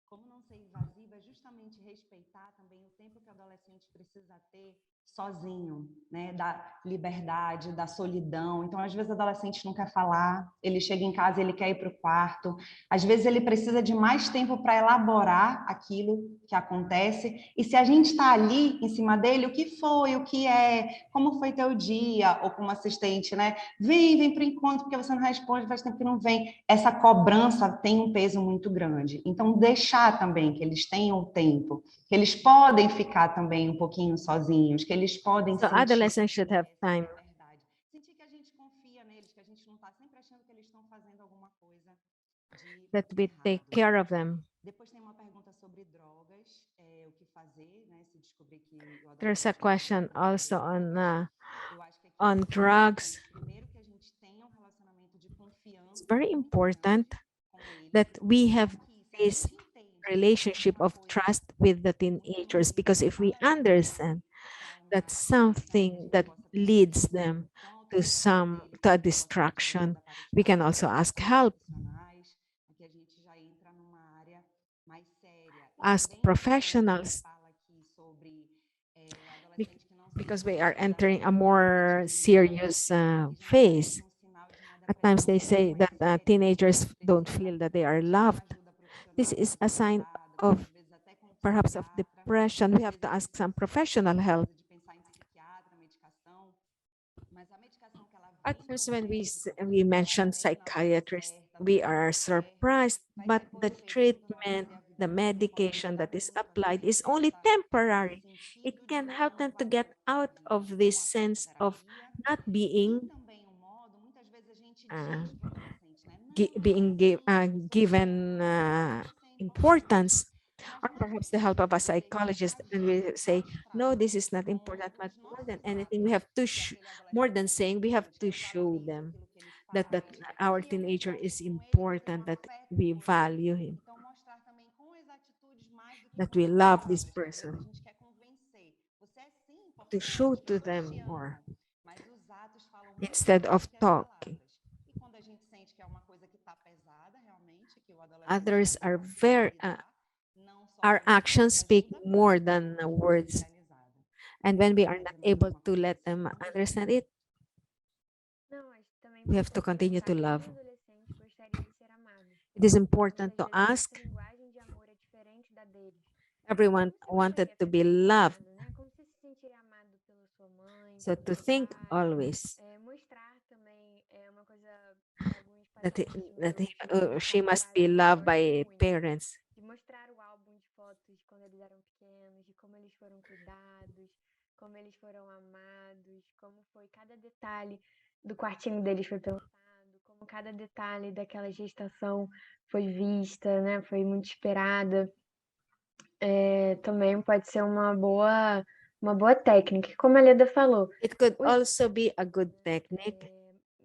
Como não ser invasivo é justamente respeitar também o tempo que o adolescente precisa ter sozinho, né? Da liberdade, da solidão. Então, às vezes, o adolescente não quer falar, ele chega em casa e ele quer ir para o quarto. Às vezes, ele precisa de mais tempo para elaborar aquilo que acontece. E se a gente está ali em cima dele, o que foi, o que é, como foi teu dia, ou como assistente, né? Vem para o encontro, porque você não responde, faz tempo que não vem. Essa cobrança tem um peso muito grande. Então, deixar também que eles tenham tempo, que eles podem ficar também um pouquinho sozinhos, que eles podem So sentir adolescents should have essa time liberdade. Sentir que a gente confia neles, que a gente não está sempre achando que eles estão fazendo alguma coisa de that we take errado. care of them. Depois tem uma pergunta sobre drogas, o que fazer, né? Se descobrir que o There's a adolescente está question usando also drogas. Eu acho que aqui on é muito drugs. importante, primeiro, que a gente tenha um relacionamento de It's confiança very muito important grande com eles, that we para have que, se a this gente entende que está fazendo relationship uma of coisa trust with the muito teenagers, ruim, because que if we vai levar understand para that né, que a something gente that possa leads perceber them o quão to autoritário some deles, to para a que isso possa ser distraction, direcionada para os we can pais, also para ask os help, profissionais. Aqui a gente já entra numa área mais séria. E ask também, quando a gente professionals, fala aqui sobre be- adolescente que não se because we sente are entering a verdadeiramente more serious eles não phase. veem um sinal de At times they inadequação say com that esse período, teenagers que don't precisa feel that they are buscar uma loved. ajuda This profissional is a sign especializada, of muitas vezes até com um perhaps of psiquiatra. depression. Às We have vezes to a ask gente some precisa professional help. de pensar em psiquiatra, medicação, mas a medicação que ela At vem com first, o when médico, we que ela mentioned vem na dose psychiatrists, certa, no we are tempo certo, surprised, vai but the repor efeito quando nós vamos treatment, ver a vida the adulta, quando a medication vida that is adulta, quando applied eles is only começam nesse temporary. It sentido de can help não them to get valer na out vida, of com this a sense of psicoterapia. not E being também um modo, muitas vezes a gente uh, diz para o adolescente, né? Não é being assim, as pessoas given erram, isso é importante. importance, Mas or mais do perhaps que the help of a dizer, psychologist, and we agir, say, no, mostrar this is not important, but modos, more than nossos anything, we atos, have to que aquele more adolescente than é saying, we have importante, que to eu show valorizo them aquilo que ele that faz, our que eu me teenager importo is com ele, que eu tenho important, that afeto we por ele. value him, Então, mostrar também com as atitudes mais do que that com we as love this palavras, que às vezes a person, gente quer convencer. Você é sim to show importante, as to pessoas them te more amam, mas os atos falam muito instead mais of do que as talking. palavras. E quando a gente sente que é uma coisa que está pesada, realmente, que o adolescente não Others está are conseguindo very, lidar, não só our actions solicitando speak ajuda, more mas than procurando ajuda words. especializada. And when we Quer are not dizer mais able alguma to coisa let nesse them ponto, Ju? understand it, Não, acho também we have to importante continue perguntar to como love. o adolescente gostaria de ser amado. It is Muitas important to vezes a ask. nossa linguagem de amor é diferente da deles. Everyone Como você wanted gostaria to be de ser loved. amado, né? Como você se sentiria amado pela sua mãe, So pelo to seu think pai? always Mostrar também é uma coisa que alguns that, pacientes that meus que she são must be pais loved gostam by muito. parents. De mostrar o álbum de fotos quando eles eram pequenos, de como eles foram cuidados, como eles foram amados, como foi cada detalhe do quartinho deles foi pensado, como cada detalhe daquela gestação foi vista, né? Foi muito esperada. Também pode ser uma boa técnica. Como a Leda falou, It could os also be a good technique. é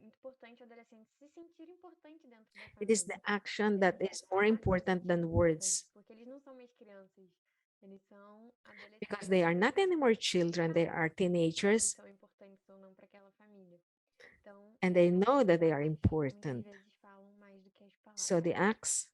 muito importante o adolescente se sentir importante dentro da It is the família. action that is more important than words, Porque eles não são mais crianças, eles são adolescentes. because they are not anymore children, they are Se teenagers, são importantes ou não para aquela família. Então, and they know that they are muitas important. vezes falam mais do que as palavras. So the acts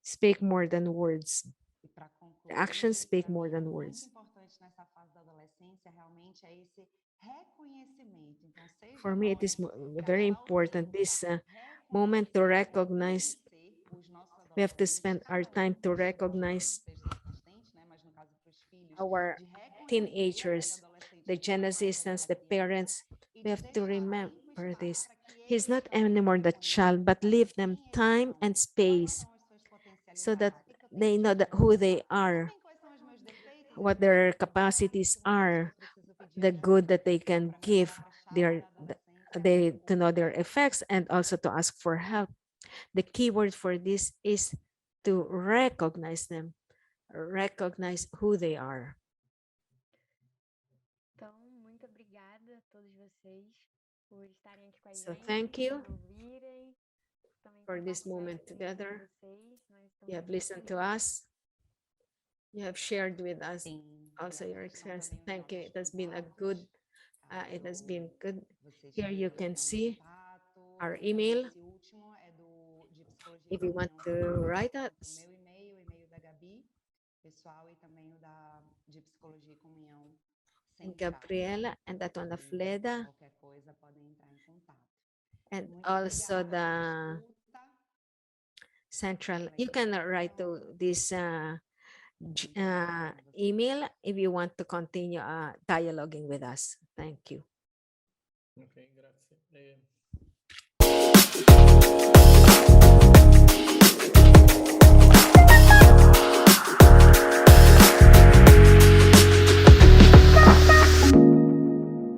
speak more than words. E para The concluir, actions speak para more mim, than muito words. importante nessa fase da adolescência realmente é esse reconhecimento. Então, seja For me, it nós, is very casal ou important, junto, this tá? moment to recognize. Reconhecer os nossos We have to adolescentes, spend our cada time to por si, recognize seja os assistentes, né? Mas no caso para os filhos, our de reconhecer aquele teenagers, adolescente the que está com aquela geneticists, the criança parents, We have to remember this. He's not anymore the child, but leave them time and space so that they know that who they are, what their capacities are, the good that they can give, they to know their effects and also to ask for help. The key word for this is to recognize them, recognize who they are. Então, muito obrigada a todos vocês por estarem aqui com a So gente, thank you por ouvirem, também for this compartilhar a moment experiência de together. vocês. Nós estamos You have muito listened to felizes. us. You have shared with us Sim, also e your aqui estão experience. também os Thank you. nossos It has been a contatos, good, it has caso been good. vocês Here you queiram can entrar em see contato. our email. Esse último é de psicologia If you want to write o us, meu e-mail, o e-mail da Gabi, pessoal, e também o de psicologia e comunhão and central. Gabriela, and that one of Então, Leda, qualquer coisa podem entrar em contato. and Muito also obrigada pela the escuta. central. You can write to this Muito obrigada a vocês. email if you want to continue dialoguing with us. Thank you. Ok, grazie.